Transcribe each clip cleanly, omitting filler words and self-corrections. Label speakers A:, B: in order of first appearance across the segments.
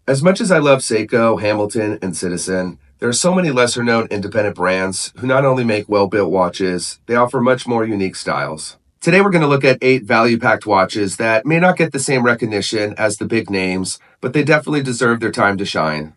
A: As much as I love Seiko, Hamilton, and Citizen, there are so many lesser-known independent brands who not only make well-built watches, they offer much more unique styles. Today we're going to look at 8 value-packed watches that may not get the same recognition as the big names, but they definitely deserve their time to shine.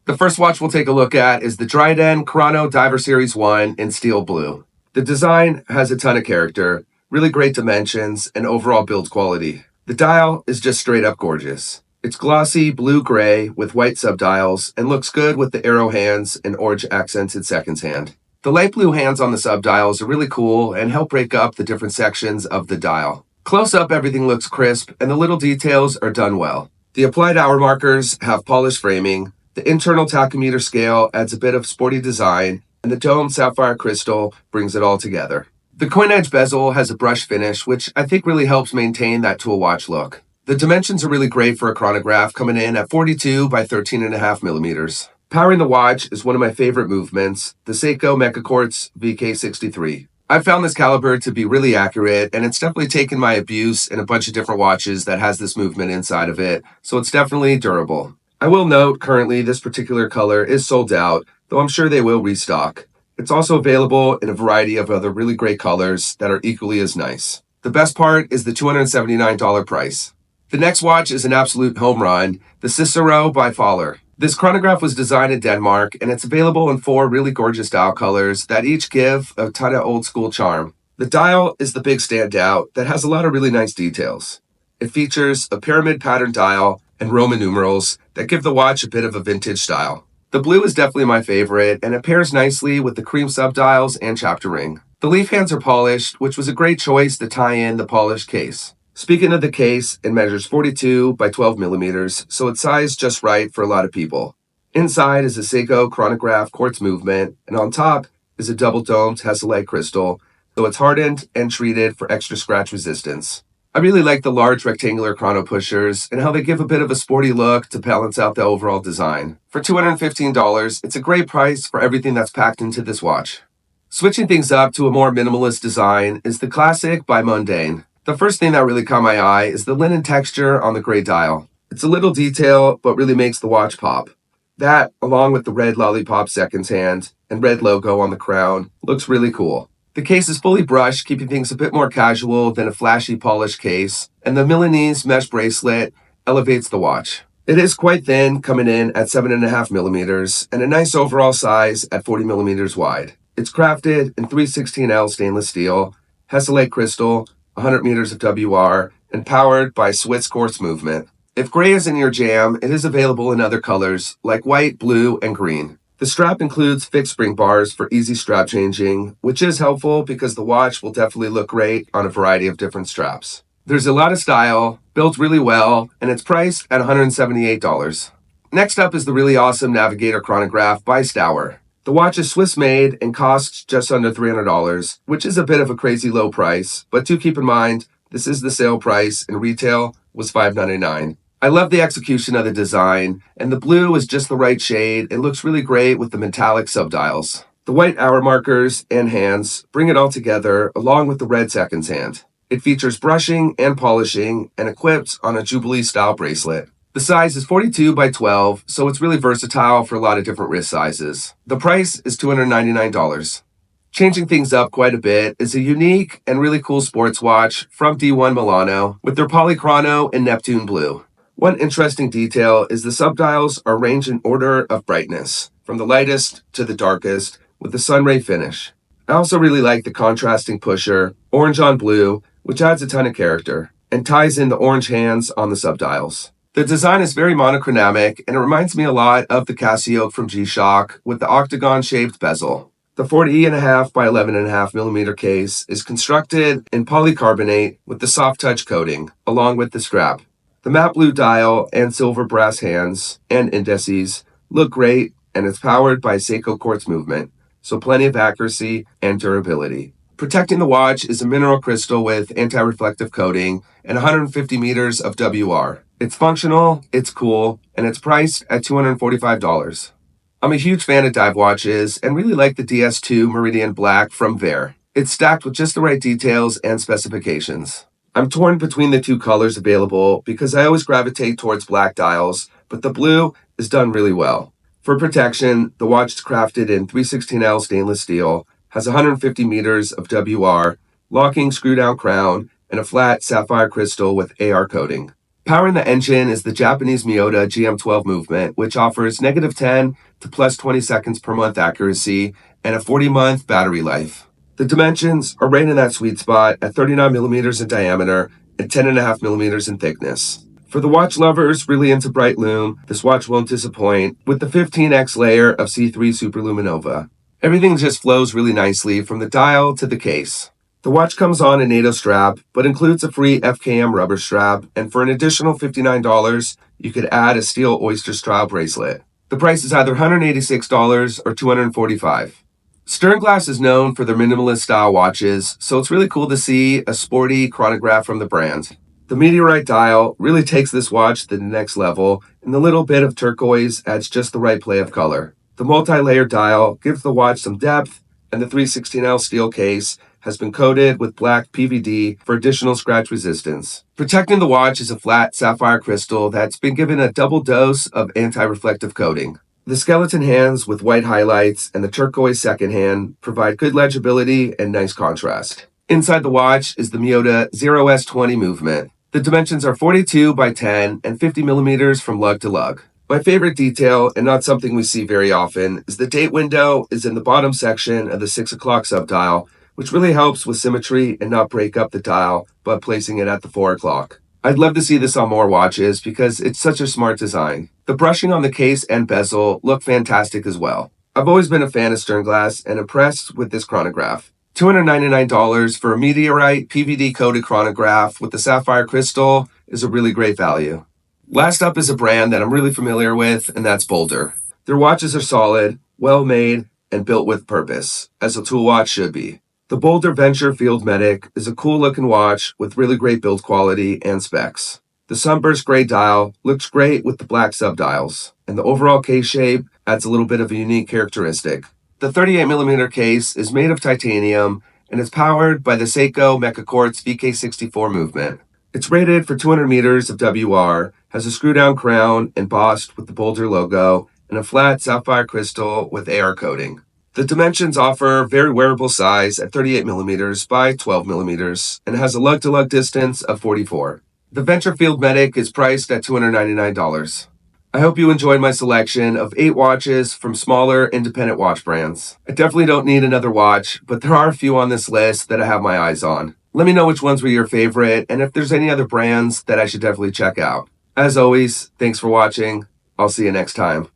A: The first watch we'll take a look at is the Dryden Chrono Diver Series 1 in steel blue. The design has a ton of character, really great dimensions, and overall build quality. The dial is just straight up gorgeous. It's glossy blue-gray with white subdials and looks good with the arrow hands and orange accented seconds hand. The light blue hands on the subdials are really cool and help break up the different sections of the dial. Close up, everything looks crisp and the little details are done well. The applied hour markers have polished framing, the internal tachymeter scale adds a bit of sporty design, and the domed sapphire crystal brings it all together. The coin edge bezel has a brush finish, which I think really helps maintain that tool watch look. The dimensions are really great for a chronograph, coming in at 42 by 13.5 millimeters. Powering the watch is one of my favorite movements, the Seiko Mecha Quartz VK63. I've found this caliber to be really accurate, and it's definitely taken my abuse in a bunch of different watches that has this movement inside of it, so it's definitely durable. I will note, currently this particular color is sold out, though I'm sure they will restock. It's also available in a variety of other really great colors that are equally as nice. The best part is the $279 price. The next watch is an absolute home run, the Cicero by Fawler. This chronograph was designed in Denmark, and it's available in 4 really gorgeous dial colors that each give a ton of old school charm. The dial is the big standout that has a lot of really nice details. It features a pyramid pattern dial and Roman numerals that give the watch a bit of a vintage style. The blue is definitely my favorite, and it pairs nicely with the cream subdials and chapter ring. The leaf hands are polished, which was a great choice to tie in the polished case. Speaking of the case, it measures 42 by 12 millimeters, so it's sized just right for a lot of people. Inside is a Seiko chronograph quartz movement, and on top is a double-domed tessellite crystal, so it's hardened and treated for extra scratch resistance. I really like the large rectangular chrono pushers and how they give a bit of a sporty look to balance out the overall design. For $215, it's a great price for everything that's packed into this watch. Switching things up to a more minimalist design is the Classic by Mondaine. The first thing that really caught my eye is the linen texture on the gray dial. It's a little detail, but really makes the watch pop. That, along with the red lollipop seconds hand and red logo on the crown, looks really cool. The case is fully brushed, keeping things a bit more casual than a flashy polished case, and the Milanese mesh bracelet elevates the watch. It is quite thin, coming in at 7.5 millimeters, and a nice overall size at 40 millimeters wide. It's crafted in 316L stainless steel, tessellite crystal, 100 meters of WR, and powered by Swiss quartz movement. If gray isn't your jam, it is available in other colors like white, blue, and green. The strap includes fixed spring bars for easy strap changing, which is helpful because the watch will definitely look great on a variety of different straps. There's a lot of style, built really well, and it's priced at $178. Next up is the really awesome Navigator chronograph by Stauer. The watch is Swiss-made and costs just under $300, which is a bit of a crazy low price, but do keep in mind, this is the sale price and retail was $599. I love the execution of the design, and the blue is just the right shade. It looks really great with the metallic subdials. The white hour markers and hands bring it all together along with the red seconds hand. It features brushing and polishing and equipped on a Jubilee-style bracelet. The size is 42 by 12, so it's really versatile for a lot of different wrist sizes. The price is $299. Changing things up quite a bit is a unique and really cool sports watch from D1 Milano with their Polychrono and Neptune blue. One interesting detail is the subdials are arranged in order of brightness, from the lightest to the darkest, with the sunray finish. I also really like the contrasting pusher, orange on blue, which adds a ton of character, and ties in the orange hands on the subdials. The design is very monochromatic, and it reminds me a lot of the Casio from G-Shock with the octagon-shaped bezel. The 40.5 by 11.5 millimeter case is constructed in polycarbonate with the soft touch coating, along with the strap. The matte blue dial and silver brass hands and indices look great, and it's powered by Seiko quartz movement, so plenty of accuracy and durability. Protecting the watch is a mineral crystal with anti-reflective coating and 150 meters of WR. It's functional, it's cool, and it's priced at $245. I'm a huge fan of dive watches and really like the DS2 Meridian Black from Vaer. It's stacked with just the right details and specifications. I'm torn between the two colors available because I always gravitate towards black dials, but the blue is done really well. For protection, the watch is crafted in 316L stainless steel, has 150 meters of WR, locking screw-down crown, and a flat sapphire crystal with AR coating. Powering the engine is the Japanese Miyota GM12 movement, which offers -10 to +20 seconds per month accuracy and a 40-month battery life. The dimensions are right in that sweet spot at 39 millimeters in diameter and 10.5 millimeters in thickness. For the watch lovers really into bright lume, this watch won't disappoint with the 15x layer of C3 Superluminova. Everything just flows really nicely from the dial to the case. The watch comes on a NATO strap, but includes a free FKM rubber strap, and for an additional $59, you could add a steel oyster style bracelet. The price is either $186 or $245. Sternglas is known for their minimalist style watches, so it's really cool to see a sporty chronograph from the brand. The Meteorite dial really takes this watch to the next level, and the little bit of turquoise adds just the right play of color. The multi-layer dial gives the watch some depth, and the 316L steel case has been coated with black PVD for additional scratch resistance. Protecting the watch is a flat sapphire crystal that's been given a double dose of anti-reflective coating. The skeleton hands with white highlights and the turquoise second hand provide good legibility and nice contrast. Inside the watch is the Miyota 0S20 movement. The dimensions are 42 by 10 and 50 millimeters from lug to lug. My favorite detail, and not something we see very often, is the date window is in the bottom section of the 6 o'clock subdial, which really helps with symmetry and not break up the dial by placing it at the 4 o'clock. I'd love to see this on more watches because it's such a smart design. The brushing on the case and bezel look fantastic as well. I've always been a fan of Sternglas and impressed with this chronograph. $299 for a Meteorite PVD coated chronograph with the sapphire crystal is a really great value. Last up is a brand that I'm really familiar with, and that's BOLDR. Their watches are solid, well made, and built with purpose, as a tool watch should be. The BOLDR Venture Field Medic is a cool looking watch with really great build quality and specs. The sunburst gray dial looks great with the black subdials, and the overall case shape adds a little bit of a unique characteristic. The 38mm case is made of titanium and is powered by the Seiko Mecha Quartz VK64 movement. It's rated for 200 meters of WR, has a screw-down crown embossed with the BOLDR logo, and a flat sapphire crystal with AR coating. The dimensions offer very wearable size at 38mm by 12mm and has a lug-to-lug distance of 44. The Venture Field Medic is priced at $299. I hope you enjoyed my selection of 8 watches from smaller independent watch brands. I definitely don't need another watch, but there are a few on this list that I have my eyes on. Let me know which ones were your favorite and if there's any other brands that I should definitely check out. As always, thanks for watching. I'll see you next time.